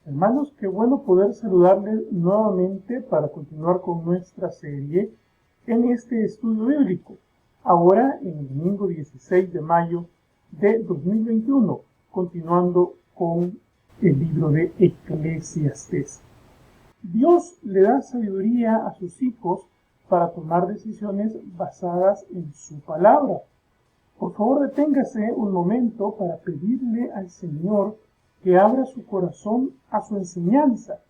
Hermanos, qué bueno poder saludarles nuevamente para continuar con nuestra serie en este estudio bíblico. Ahora en el domingo 16 de mayo de 2021, continuando con el libro de Eclesiastés. Dios le da sabiduría a sus hijos para tomar decisiones basadas en su palabra. Por favor, deténgase un momento para pedirle al Señor que abra su corazón a su enseñanza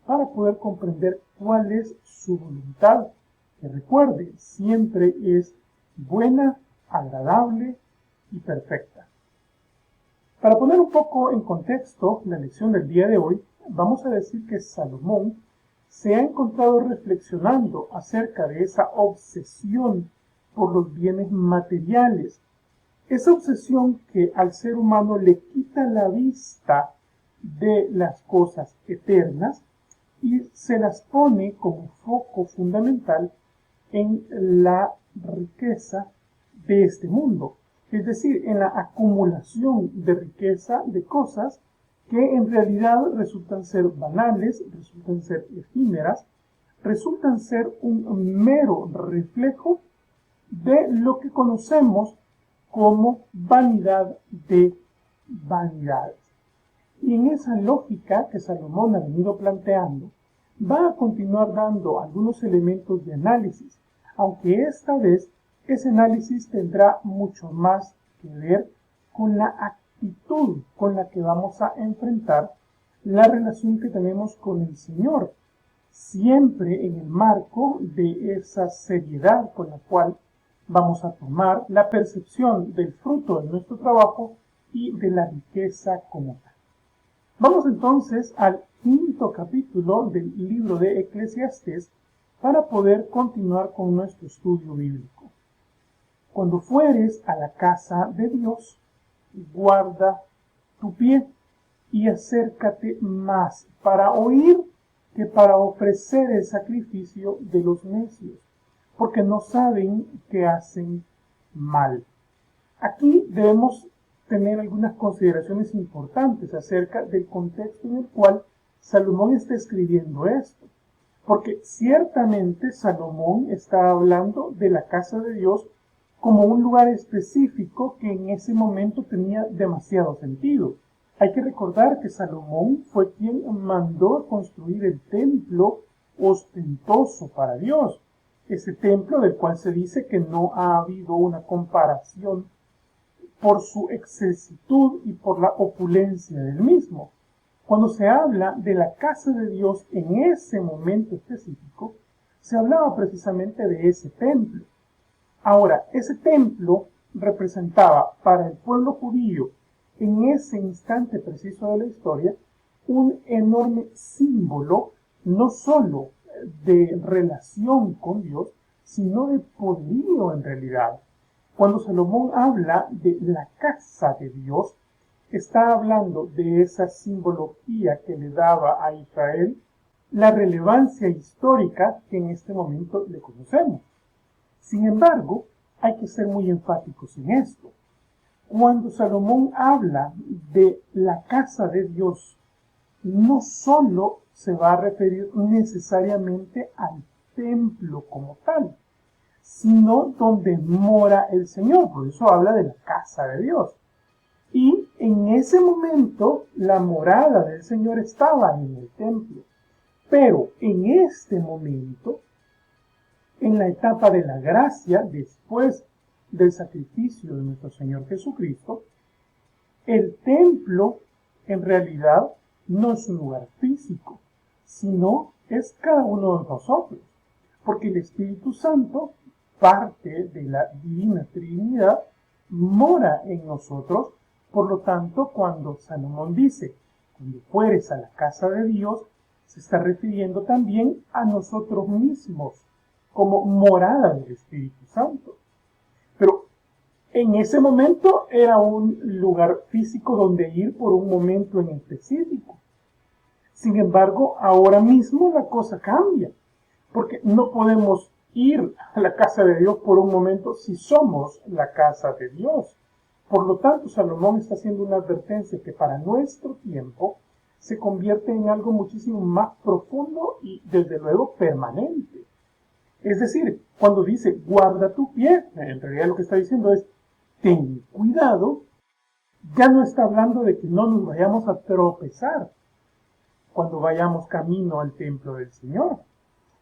para poder comprender cuál es su voluntad, que recuerde, siempre es buena, agradable y perfecta. Para poner un poco en contexto la lección del día de hoy, vamos a decir que Salomón se ha encontrado reflexionando acerca de esa obsesión por los bienes materiales, esa obsesión que al ser humano le quita la vista de las cosas eternas y se las pone como foco fundamental en la riqueza de este mundo, es decir, en la acumulación de riqueza de cosas que en realidad resultan ser banales, resultan ser efímeras, resultan ser un mero reflejo de lo que conocemos como vanidad de vanidades. Y en esa lógica que Salomón ha venido planteando, va a continuar dando algunos elementos de análisis, aunque esta vez ese análisis tendrá mucho más que ver con la actitud con la que vamos a enfrentar la relación que tenemos con el Señor, siempre en el marco de esa seriedad con la cual vamos a tomar la percepción del fruto de nuestro trabajo y de la riqueza como tal. Vamos entonces al quinto capítulo del libro de Eclesiastés para poder continuar con nuestro estudio bíblico. Cuando fueres a la casa de Dios, guarda tu pie y acércate más para oír que para ofrecer el sacrificio de los necios, porque no saben que hacen mal. Aquí debemos tener algunas consideraciones importantes acerca del contexto en el cual Salomón está escribiendo esto, porque ciertamente Salomón está hablando de la casa de Dios como un lugar específico que en ese momento tenía demasiado sentido. Hay que recordar que Salomón fue quien mandó construir el templo ostentoso para Dios, ese templo del cual se dice que no ha habido una comparación por su excesitud y por la opulencia del mismo. Cuando se habla de la casa de Dios en ese momento específico, se hablaba precisamente de ese templo. Ahora, ese templo representaba para el pueblo judío en ese instante preciso de la historia un enorme símbolo, no solo de relación con Dios, sino de poderío en realidad. Cuando Salomón habla de la casa de Dios, está hablando de esa simbología que le daba a Israel la relevancia histórica que en este momento le conocemos. Sin embargo, hay que ser muy enfáticos en esto. Cuando Salomón habla de la casa de Dios, no solo se va a referir necesariamente al templo como tal, sino donde mora el Señor. Por eso habla de la casa de Dios. Y en ese momento la morada del Señor estaba en el templo. Pero en este momento, en la etapa de la gracia, después del sacrificio de nuestro Señor Jesucristo, el templo en realidad no es un lugar físico, sino es cada uno de nosotros, porque el Espíritu Santo, parte de la Divina Trinidad, mora en nosotros. Por lo tanto, cuando Salomón dice, cuando fueres a la casa de Dios, se está refiriendo también a nosotros mismos, como morada del Espíritu Santo. Pero en ese momento era un lugar físico donde ir por un momento en específico. Sin embargo, ahora mismo la cosa cambia, porque no podemos ir a la casa de Dios por un momento si somos la casa de Dios. Por lo tanto, Salomón está haciendo una advertencia que para nuestro tiempo se convierte en algo muchísimo más profundo y desde luego permanente. Es decir, cuando dice guarda tu pie, en realidad lo que está diciendo es ten cuidado. Ya no está hablando de que no nos vayamos a tropezar cuando vayamos camino al templo del Señor,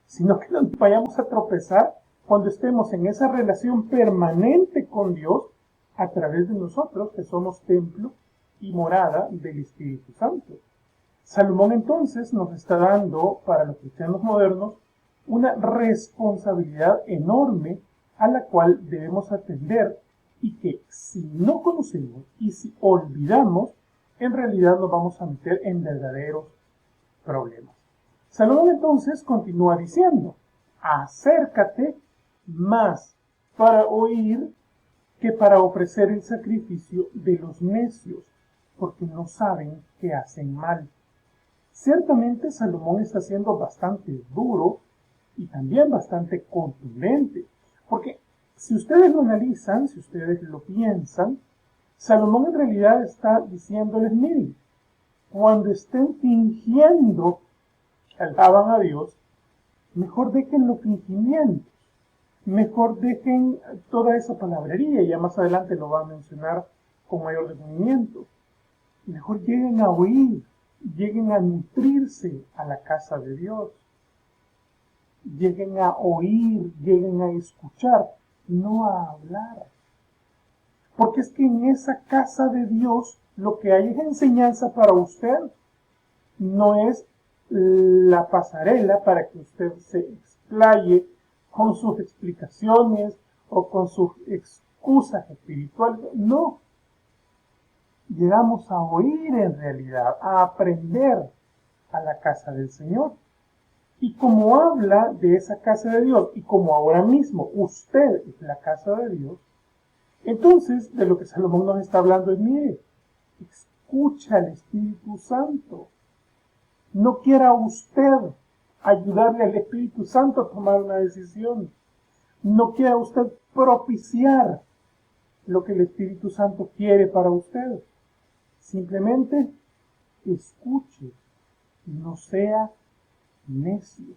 sino que nos vayamos a tropezar cuando estemos en esa relación permanente con Dios a través de nosotros, que somos templo y morada del Espíritu Santo. Salomón entonces nos está dando, para los cristianos modernos, una responsabilidad enorme a la cual debemos atender y que si no conocemos y si olvidamos, en realidad nos vamos a meter en verdaderos problemas. Salomón entonces continúa diciendo, acércate más para oír que para ofrecer el sacrificio de los necios, porque no saben que hacen mal. Ciertamente Salomón está siendo bastante duro y también bastante contundente, porque si ustedes lo analizan, si ustedes lo piensan, Salomón en realidad está diciéndoles, miren, cuando estén fingiendo que alaban a Dios, mejor dejen los fingimientos, mejor dejen toda esa palabrería, y ya más adelante lo va a mencionar con mayor detenimiento. Mejor lleguen a oír, lleguen a nutrirse a la casa de Dios, lleguen a oír, lleguen a escuchar, no a hablar. Porque es que en esa casa de Dios lo que hay es enseñanza para usted, no es la pasarela para que usted se explaye con sus explicaciones o con sus excusas espirituales. No. Llegamos a oír en realidad, a aprender a la casa del Señor. Y como habla de esa casa de Dios, y como ahora mismo usted es la casa de Dios, entonces de lo que Salomón nos está hablando es, mire, escucha al Espíritu Santo. No quiera usted ayudarle al Espíritu Santo a tomar una decisión. No quiera usted propiciar lo que el Espíritu Santo quiere para usted. Simplemente escuche, no sea necio.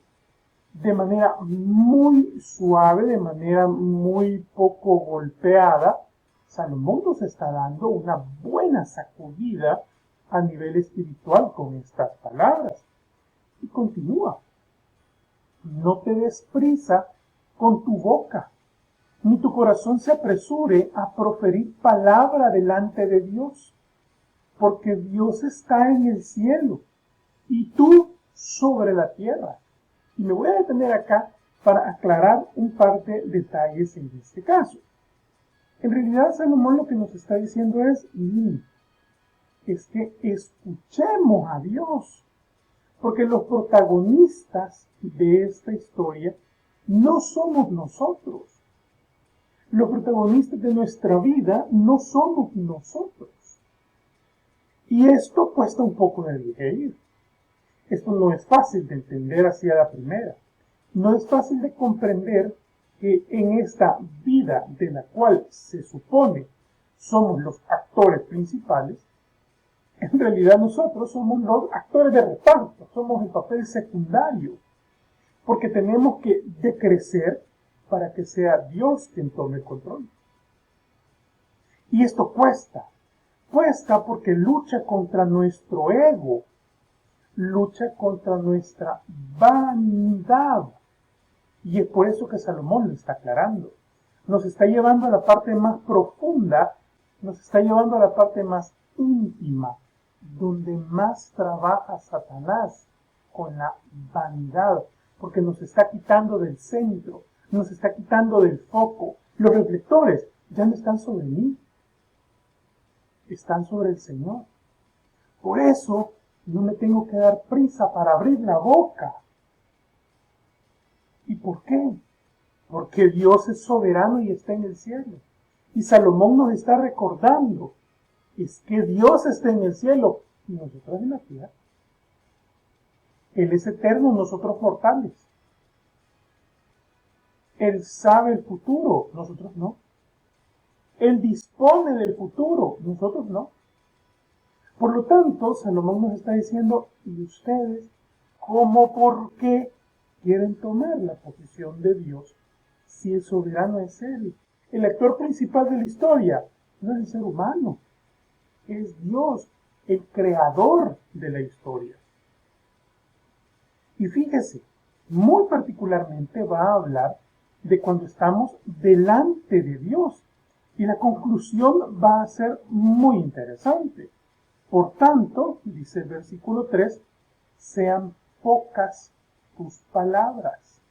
De manera muy suave, de manera muy poco golpeada, Salomón nos está dando una buena sacudida a nivel espiritual con estas palabras. Y continúa. No te des prisa con tu boca, ni tu corazón se apresure a proferir palabra delante de Dios, porque Dios está en el cielo y tú sobre la tierra. Y me voy a detener acá para aclarar un par de detalles en este caso. En realidad, Salomón lo que nos está diciendo es que escuchemos a Dios, porque los protagonistas de esta historia no somos nosotros. Los protagonistas de nuestra vida no somos nosotros. Y esto cuesta un poco de digerir. Esto no es fácil de entender así a la primera. No es fácil de comprender que en esta vida de la cual se supone somos los actores principales, en realidad nosotros somos los actores de reparto, somos el papel secundario, porque tenemos que decrecer para que sea Dios quien tome el control. Y esto cuesta porque lucha contra nuestro ego, lucha contra nuestra vanidad. Y es por eso que Salomón lo está aclarando. Nos está llevando a la parte más profunda, nos está llevando a la parte más íntima, donde más trabaja Satanás con la vanidad, porque nos está quitando del centro, nos está quitando del foco. Los reflectores ya no están sobre mí, están sobre el Señor. Por eso no me tengo que dar prisa para abrir la boca. ¿Y por qué? Porque Dios es soberano y está en el cielo. Y Salomón nos está recordando, es que Dios está en el cielo y nosotros en la tierra. Él es eterno, nosotros mortales. Él sabe el futuro, nosotros no. Él dispone del futuro, nosotros no. Por lo tanto, Salomón nos está diciendo, ¿y ustedes cómo, por qué quieren tomar la posición de Dios si el soberano es Él? El actor principal de la historia no es el ser humano, es Dios, el creador de la historia. Y fíjese, muy particularmente va a hablar de cuando estamos delante de Dios. Y la conclusión va a ser muy interesante. Por tanto, dice el versículo 3, sean pocas tus palabras,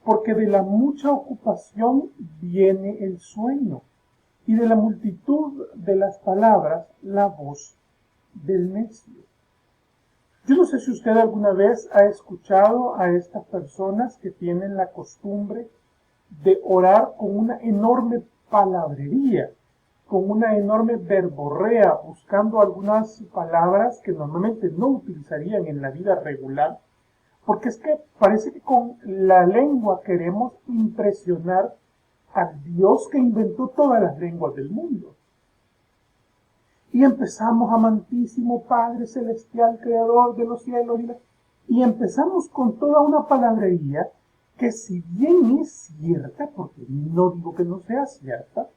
porque de la mucha ocupación viene el sueño, y de la multitud de las palabras la voz del necio. Yo no sé si usted alguna vez ha escuchado a estas personas que tienen la costumbre de orar con una enorme palabrería, con una enorme verborrea, buscando algunas palabras que normalmente no utilizarían en la vida regular, porque es que parece que con la lengua queremos impresionar al Dios que inventó todas las lenguas del mundo. Y empezamos, amantísimo Padre Celestial, Creador de los cielos, y empezamos con toda una palabrería que, si bien es cierta, porque no digo que no sea cierta,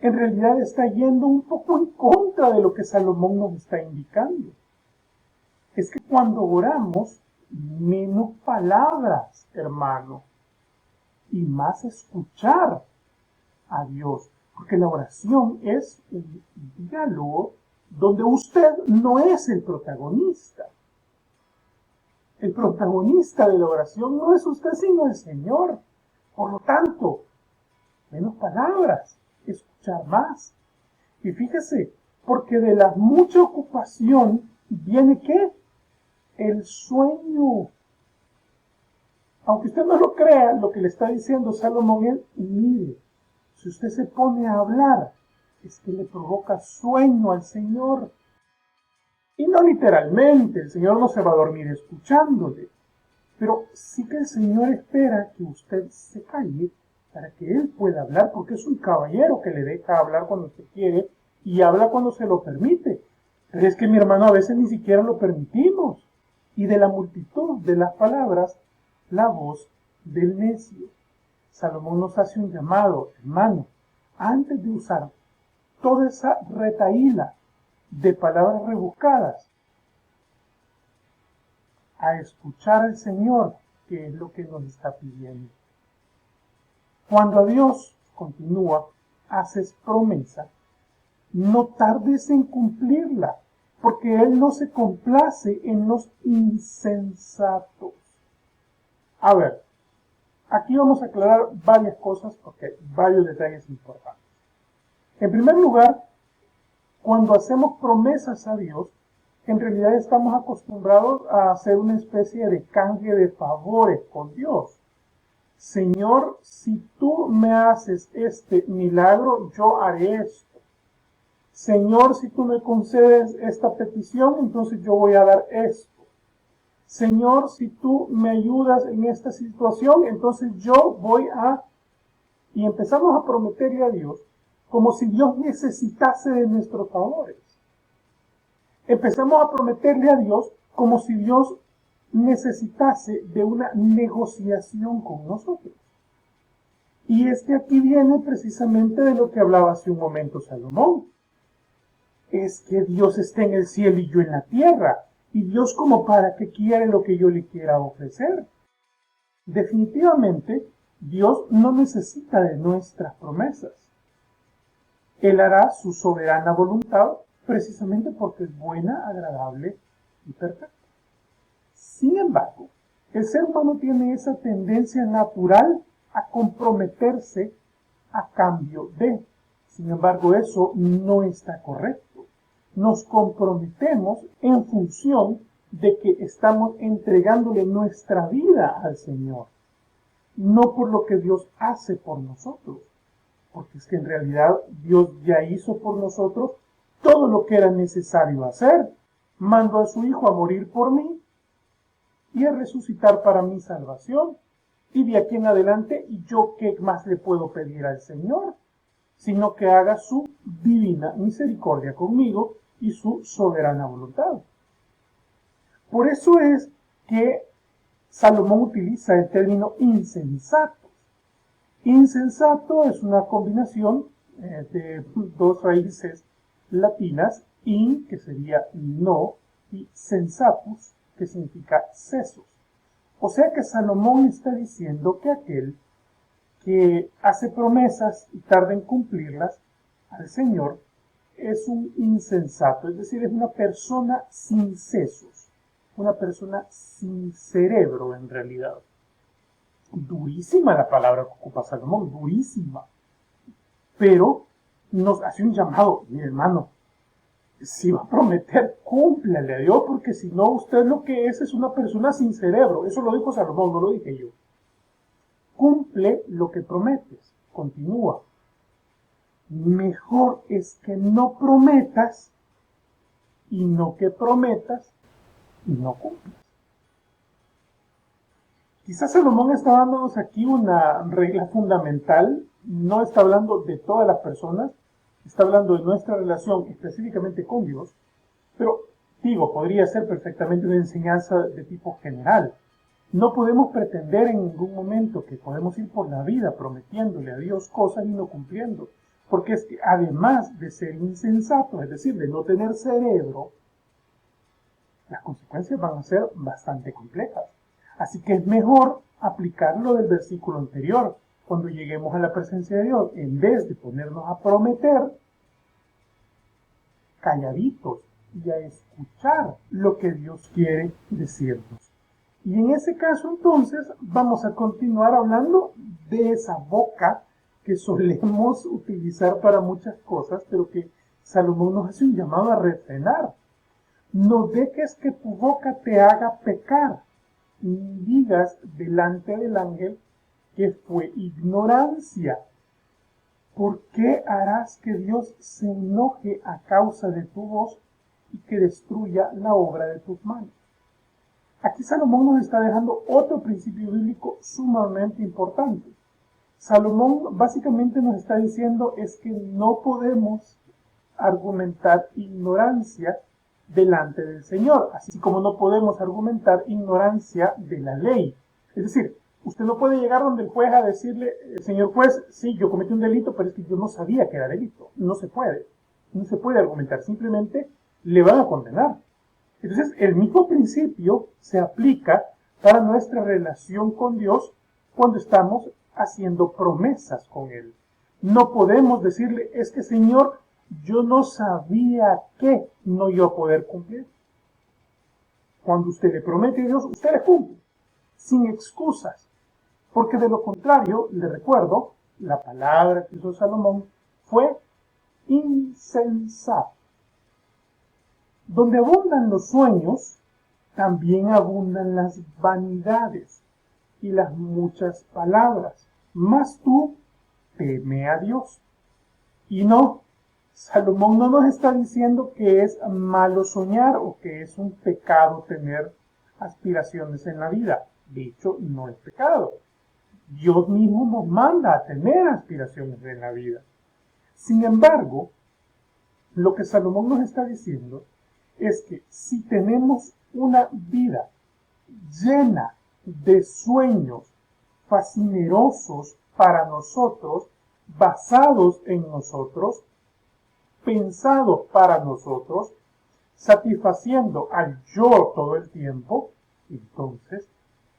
en realidad está yendo un poco en contra de lo que Salomón nos está indicando. Es que cuando oramos, menos palabras, hermano, y más escuchar a Dios. Porque la oración es un diálogo donde usted no es el protagonista. El protagonista de la oración no es usted, sino el Señor. Por lo tanto, menos palabras, escuchar más. Y fíjese, porque de la mucha ocupación viene ¿qué? El sueño. Aunque usted no lo crea, lo que le está diciendo Salomón es, mire, si usted se pone a hablar, es que le provoca sueño al Señor. Y no literalmente, el Señor no se va a dormir escuchándole, pero sí que el Señor espera que usted se calle para que Él pueda hablar, porque es un caballero que le deja hablar cuando se quiere y habla cuando se lo permite. Pero es que, mi hermano, a veces ni siquiera lo permitimos. Y de la multitud de las palabras, la voz del necio. Salomón nos hace un llamado, hermano, antes de usar toda esa retahíla de palabras rebuscadas, a escuchar al Señor, que es lo que nos está pidiendo. Cuando a Dios, continúa, haces promesa, no tardes en cumplirla, porque Él no se complace en los insensatos. A ver, aquí vamos a aclarar varias cosas porque hay varios detalles importantes. En primer lugar, cuando hacemos promesas a Dios, en realidad estamos acostumbrados a hacer una especie de canje de favores con Dios. Señor, si tú me haces este milagro, yo haré esto. Señor, si tú me concedes esta petición, entonces yo voy a dar esto. Señor, si tú me ayudas en esta situación, entonces yo voy a... Y empezamos a prometerle a Dios como si Dios necesitase de nuestros favores. Empezamos a prometerle a Dios como si Dios necesitase de una negociación con nosotros. Y aquí viene precisamente de lo que hablaba hace un momento Salomón. Es que Dios está en el cielo y yo en la tierra. Y Dios como para que quiere lo que yo le quiera ofrecer. Definitivamente, Dios no necesita de nuestras promesas. Él hará su soberana voluntad precisamente porque es buena, agradable y perfecta. Sin embargo, el ser humano tiene esa tendencia natural a comprometerse a cambio de. Sin embargo, eso no está correcto. Nos comprometemos en función de que estamos entregándole nuestra vida al Señor, no por lo que Dios hace por nosotros, porque es que en realidad Dios ya hizo por nosotros todo lo que era necesario hacer. Mandó a su Hijo a morir por mí y a resucitar para mi salvación. Y de aquí en adelante, ¿yo qué más le puedo pedir al Señor? Sino que haga su divina misericordia conmigo y su soberana voluntad. Por eso es que Salomón utiliza el término insensatos. Insensato es una combinación de dos raíces latinas, in, que sería no, y sensatus, que significa sesos. O sea que Salomón está diciendo que aquel que hace promesas y tarda en cumplirlas al Señor es un insensato, es decir, es una persona sin sesos, una persona sin cerebro en realidad. Durísima la palabra que ocupa Salomón, durísima. Pero nos hace un llamado, mi hermano, si va a prometer, cúmplale a Dios, porque si no, usted lo que es una persona sin cerebro. Eso lo dijo Salomón, no lo dije yo. Cumple lo que prometes, continúa. Mejor es que no prometas y no que prometas y no cumplas. Quizás Salomón está dándonos aquí una regla fundamental, no está hablando de todas las personas, está hablando de nuestra relación específicamente con Dios, pero digo, podría ser perfectamente una enseñanza de tipo general. No podemos pretender en ningún momento que podemos ir por la vida prometiéndole a Dios cosas y no cumpliendo, porque es que además de ser insensato, es decir, de no tener cerebro, las consecuencias van a ser bastante complejas. Así que es mejor aplicar lo del versículo anterior. Cuando lleguemos a la presencia de Dios, en vez de ponernos a prometer, calladitos y a escuchar lo que Dios quiere decirnos. Y en ese caso, entonces, vamos a continuar hablando de esa boca que solemos utilizar para muchas cosas, pero que Salomón nos hace un llamado a refrenar. No dejes que tu boca te haga pecar, ni digas delante del ángel que fue ignorancia. ¿Por qué harás que Dios se enoje a causa de tu voz y que destruya la obra de tus manos? Aquí Salomón nos está dejando otro principio bíblico sumamente importante. Salomón básicamente nos está diciendo es que no podemos argumentar ignorancia delante del Señor, así como no podemos argumentar ignorancia de la ley. Es decir, usted no puede llegar donde el juez a decirle, señor juez, sí, yo cometí un delito, pero es que yo no sabía que era delito. No se puede. No se puede argumentar, simplemente le van a condenar. Entonces, el mismo principio se aplica para nuestra relación con Dios cuando estamos haciendo promesas con Él. No podemos decirle, es que Señor, yo no sabía que no iba a poder cumplir. Cuando usted le promete a Dios, usted le cumple, sin excusas. Porque de lo contrario, le recuerdo, la palabra que usó Salomón fue insensato. Donde abundan los sueños, también abundan las vanidades y las muchas palabras. Mas tú teme a Dios. Y no, Salomón no nos está diciendo que es malo soñar o que es un pecado tener aspiraciones en la vida. De hecho, no es pecado. Dios mismo nos manda a tener aspiraciones en la vida. Sin embargo, lo que Salomón nos está diciendo es que si tenemos una vida llena de sueños fascinerosos para nosotros, basados en nosotros, pensados para nosotros, satisfaciendo al yo todo el tiempo, entonces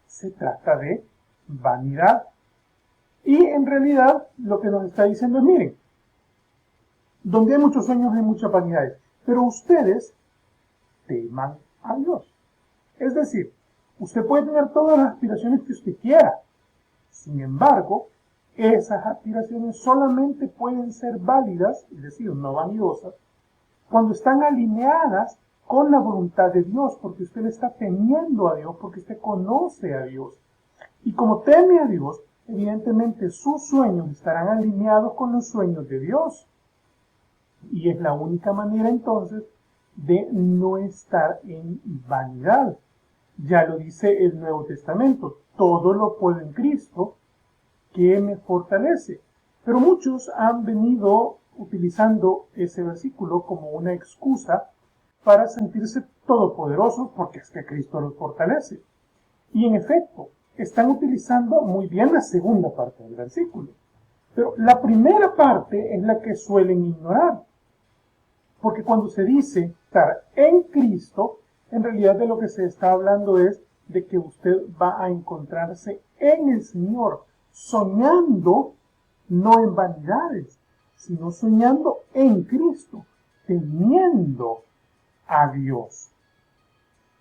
se trata de vanidad. Y en realidad lo que nos está diciendo es, miren, donde hay muchos sueños hay muchas vanidades, pero ustedes teman a Dios. Es decir, usted puede tener todas las aspiraciones que usted quiera. Sin embargo, esas aspiraciones solamente pueden ser válidas, es decir, no vanidosas, cuando están alineadas con la voluntad de Dios, porque usted le está temiendo a Dios, porque usted conoce a Dios. Y como teme a Dios, evidentemente sus sueños estarán alineados con los sueños de Dios. Y es la única manera entonces de no estar en vanidad. Ya lo dice el Nuevo Testamento, todo lo puedo en Cristo que me fortalece. Pero muchos han venido utilizando ese versículo como una excusa para sentirse todopoderosos porque es que Cristo los fortalece. Y en efecto, están utilizando muy bien la segunda parte del versículo. Pero la primera parte es la que suelen ignorar. Porque cuando se dice estar en Cristo, en realidad de lo que se está hablando es de que usted va a encontrarse en el Señor, soñando no en vanidades, sino soñando en Cristo, teniendo a Dios.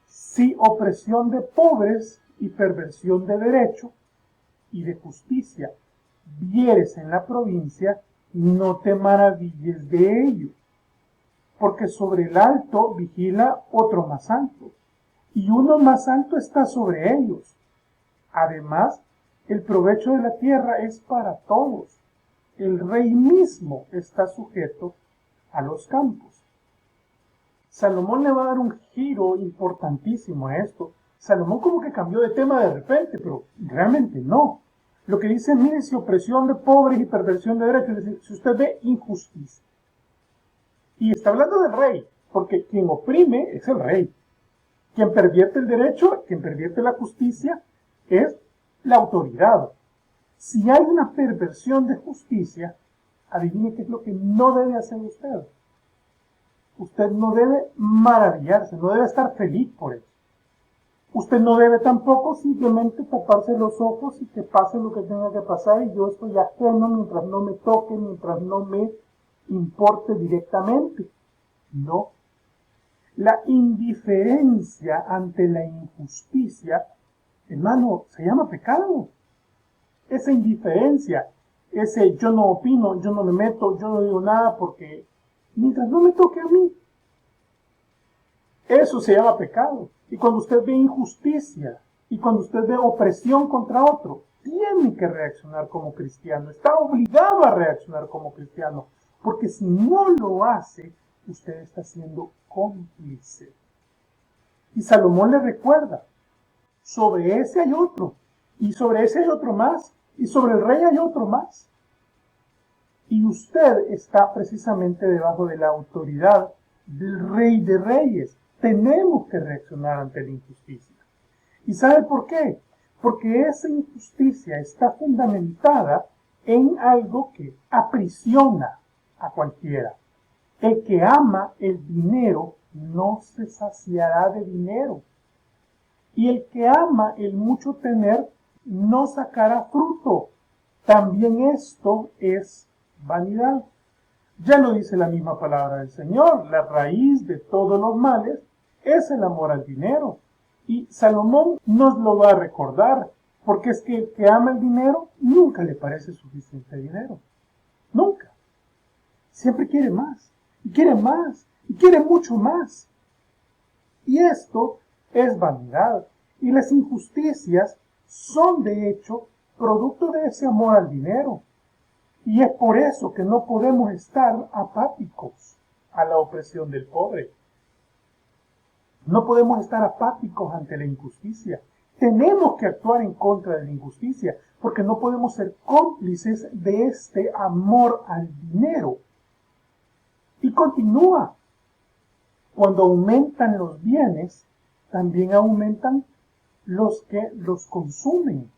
Si opresión de pobres y perversión de derecho y de justicia vieres en la provincia, no te maravilles de ello, porque sobre el alto vigila otro más alto, y uno más alto está sobre ellos. Además, el provecho de la tierra es para todos. El rey mismo está sujeto a los campos. Salomón le va a dar un giro importantísimo a esto. Salomón como que cambió de tema de repente, pero realmente no. Lo que dice, mire, si opresión de pobres y perversión de derechos, es decir, si usted ve injusticia. Y está hablando del rey, porque quien oprime es el rey. Quien pervierte el derecho, quien pervierte la justicia, es la autoridad. Si hay una perversión de justicia, adivine qué es lo que no debe hacer usted. Usted no debe maravillarse, no debe estar feliz por eso. Usted no debe tampoco simplemente taparse los ojos y que pase lo que tenga que pasar y yo estoy ajeno mientras no me toque, mientras no me importe directamente. No. La indiferencia ante la injusticia, hermano, se llama pecado. Esa indiferencia, ese yo no opino, yo no me meto, yo no digo nada porque mientras no me toque a mí, eso se llama pecado. Y cuando usted ve injusticia y cuando usted ve opresión contra otro, tiene que reaccionar como cristiano, está obligado a reaccionar como cristiano, porque si no lo hace, usted está siendo cómplice. Y Salomón le recuerda, sobre ese hay otro, y sobre ese hay otro más, y sobre el rey hay otro más. Y usted está precisamente debajo de la autoridad del Rey de Reyes. Tenemos que reaccionar ante la injusticia. ¿Y sabe por qué? Porque esa injusticia está fundamentada en algo que aprisiona a cualquiera. El que ama el dinero no se saciará de dinero. Y el que ama el mucho tener no sacará fruto. También esto es vanidad. Ya lo dice la misma palabra del Señor, la raíz de todos los males es el amor al dinero. Y Salomón nos lo va a recordar, porque es que el que ama el dinero nunca le parece suficiente dinero. Nunca. Siempre quiere más, y quiere más, y quiere mucho más. Y esto es vanidad. Y las injusticias son de hecho producto de ese amor al dinero. Y es por eso que no podemos estar apáticos a la opresión del pobre. No podemos estar apáticos ante la injusticia. Tenemos que actuar en contra de la injusticia, porque no podemos ser cómplices de este amor al dinero. Y continúa. Cuando aumentan los bienes, también aumentan los que los consumen.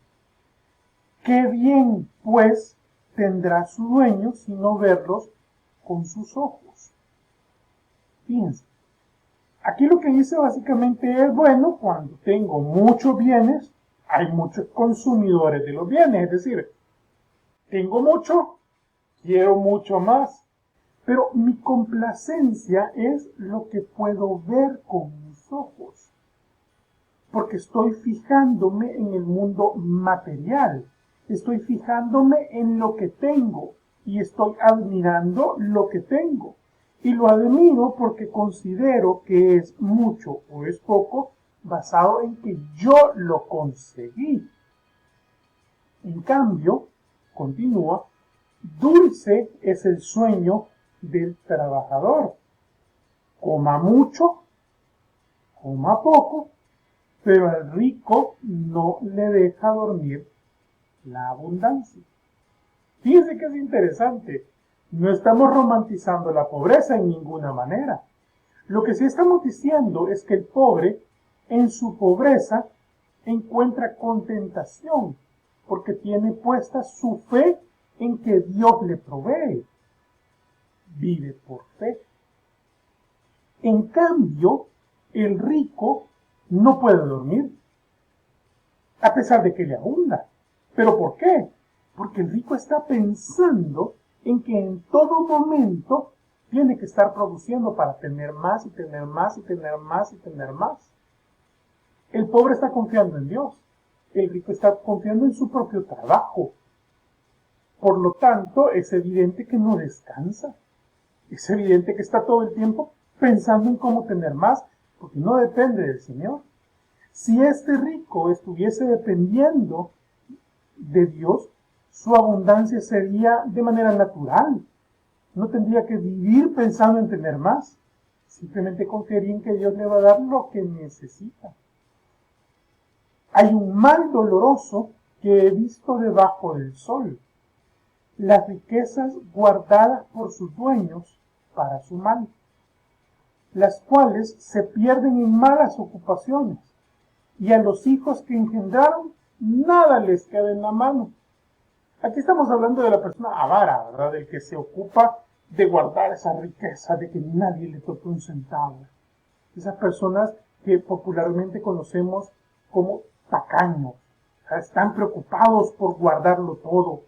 Qué bien, pues, tendrá su dueño sino verlos con sus ojos. Fíjense. Aquí lo que dice básicamente es, bueno, cuando tengo muchos bienes, hay muchos consumidores de los bienes. Es decir, tengo mucho, quiero mucho más. Pero mi complacencia es lo que puedo ver con mis ojos. Porque estoy fijándome en el mundo material. Estoy fijándome en lo que tengo y estoy admirando lo que tengo. Y lo admiro porque considero que es mucho o es poco basado en que yo lo conseguí. En cambio, continúa, dulce es el sueño del trabajador. Coma mucho, coma poco, pero al rico no le deja dormir la abundancia. Fíjense que es interesante. No estamos romantizando la pobreza en ninguna manera. Lo que sí estamos diciendo es que el pobre, en su pobreza, encuentra contentación, porque tiene puesta su fe en que Dios le provee. Vive por fe. En cambio, el rico no puede dormir, a pesar de que le abunda. ¿Pero por qué? Porque el rico está pensando en que en todo momento tiene que estar produciendo para tener más y tener más y tener más y tener más. El pobre está confiando en Dios. El rico está confiando en su propio trabajo. Por lo tanto, es evidente que no descansa. Es evidente que está todo el tiempo pensando en cómo tener más, porque no depende del Señor. Si este rico estuviese dependiendo de Dios, su abundancia sería de manera natural. No tendría que vivir pensando en tener más. Simplemente confiaría en que Dios le va a dar lo que necesita. Hay un mal doloroso que he visto debajo del sol: las riquezas guardadas por sus dueños para su mal, las cuales se pierden en malas ocupaciones, y a los hijos que engendraron nada les queda en la mano. Aquí estamos hablando de la persona avara, ¿verdad? Del que se ocupa de guardar esa riqueza, de que nadie le toque un centavo. Esas personas que popularmente conocemos como tacaños, o sea, están preocupados por guardarlo todo.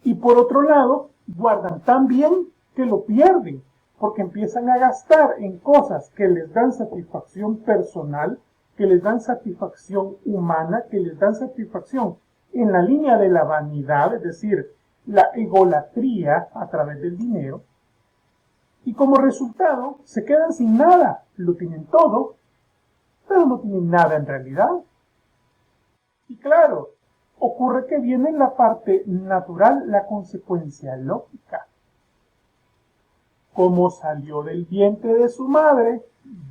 Y por otro lado, guardan tan bien que lo pierden, porque empiezan a gastar en cosas que les dan satisfacción personal, que les dan satisfacción humana, que les dan satisfacción en la línea de la vanidad, es decir, la egolatría a través del dinero, y como resultado se quedan sin nada. Lo tienen todo, pero no tienen nada en realidad. Y claro, ocurre que viene la parte natural, la consecuencia lógica. Como salió del vientre de su madre,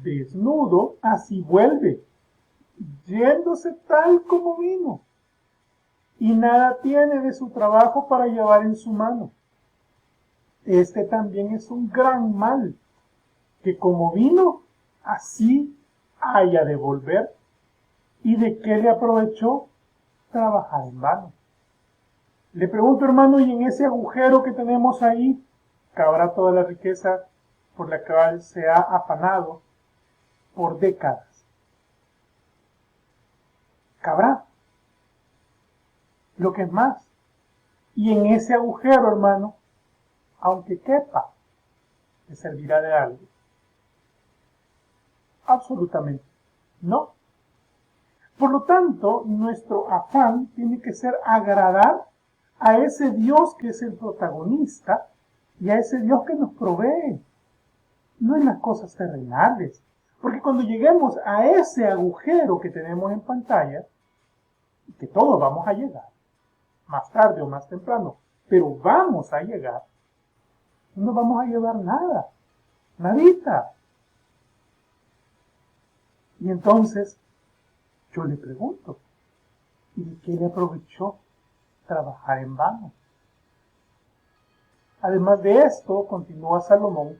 desnudo, así vuelve, yéndose tal como vino, y nada tiene de su trabajo para llevar en su mano. Este también es un gran mal, que como vino, así haya de volver. ¿Y de qué le aprovechó? Trabajar en vano. Le pregunto, hermano, ¿y en ese agujero que tenemos ahí, cabrá toda la riqueza por la cual se ha afanado por décadas? Cabrá. Lo que es más, y en ese agujero, hermano, aunque quepa, ¿le servirá de algo? Absolutamente no. Por lo tanto, nuestro afán tiene que ser agradar a ese Dios que es el protagonista y a ese Dios que nos provee, no en las cosas terrenales. Porque cuando lleguemos a ese agujero que tenemos en pantalla, que todos vamos a llegar, más tarde o más temprano, pero vamos a llegar, no vamos a llevar nada, nadita. Y entonces, yo le pregunto, ¿y de qué le aprovechó trabajar en vano? Además de esto, continúa Salomón,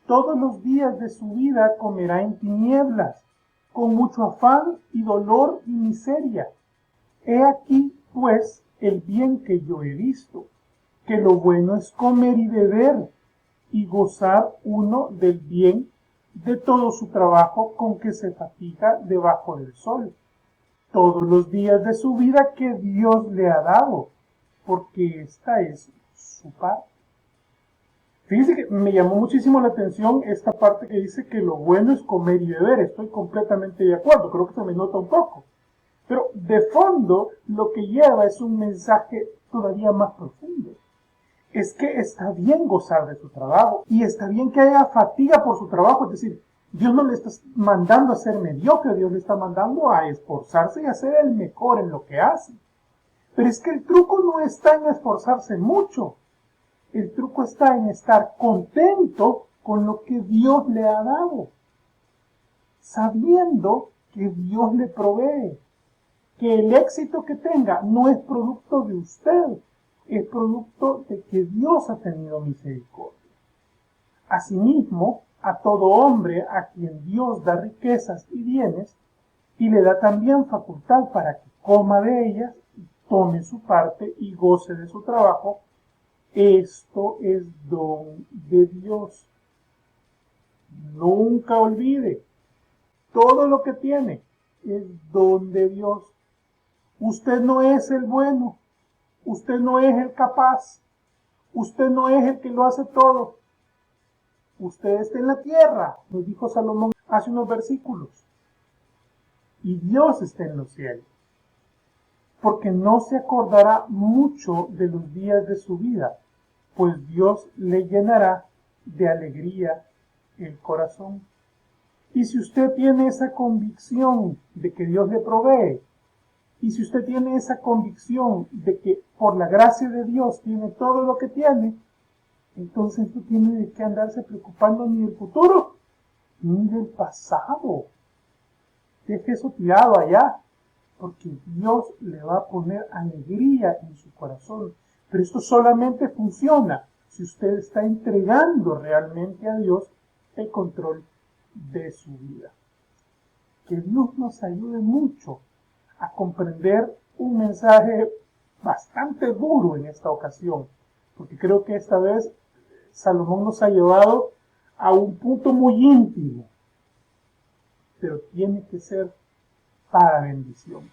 todos los días de su vida comerá en tinieblas, con mucho afán y dolor y miseria. He aquí, pues, el bien que yo he visto, que lo bueno es comer y beber, y gozar uno del bien de todo su trabajo con que se fatiga debajo del sol, todos los días de su vida que Dios le ha dado, porque esta es su parte. Fíjense que me llamó muchísimo la atención esta parte que dice que lo bueno es comer y beber. Estoy completamente de acuerdo, creo que se me nota un poco. Pero de fondo lo que lleva es un mensaje todavía más profundo. Es que está bien gozar de su trabajo y está bien que haya fatiga por su trabajo. Es decir, Dios no le está mandando a ser mediocre, Dios le está mandando a esforzarse y a ser el mejor en lo que hace. Pero es que el truco no está en esforzarse mucho. El truco está en estar contento con lo que Dios le ha dado, sabiendo que Dios le provee, que el éxito que tenga no es producto de usted, es producto de que Dios ha tenido misericordia. Asimismo, a todo hombre a quien Dios da riquezas y bienes, y le da también facultad para que coma de ellas, tome su parte y goce de su trabajo. Esto es don de Dios. Nunca olvide, todo lo que tiene es don de Dios. Usted no es el bueno, usted no es el capaz, usted no es el que lo hace todo. Usted está en la tierra, nos dijo Salomón hace unos versículos, y Dios está en los cielos, porque no se acordará mucho de los días de su vida, pues Dios le llenará de alegría el corazón. Y si usted tiene esa convicción de que Dios le provee, y si usted tiene esa convicción de que por la gracia de Dios tiene todo lo que tiene, entonces no tiene de qué andarse preocupando ni del futuro, ni del pasado. Deje eso tirado allá, porque Dios le va a poner alegría en su corazón. Pero esto solamente funciona si usted está entregando realmente a Dios el control de su vida. Que Dios nos ayude mucho a comprender un mensaje bastante duro en esta ocasión, porque creo que esta vez Salomón nos ha llevado a un punto muy íntimo, pero tiene que ser para bendición.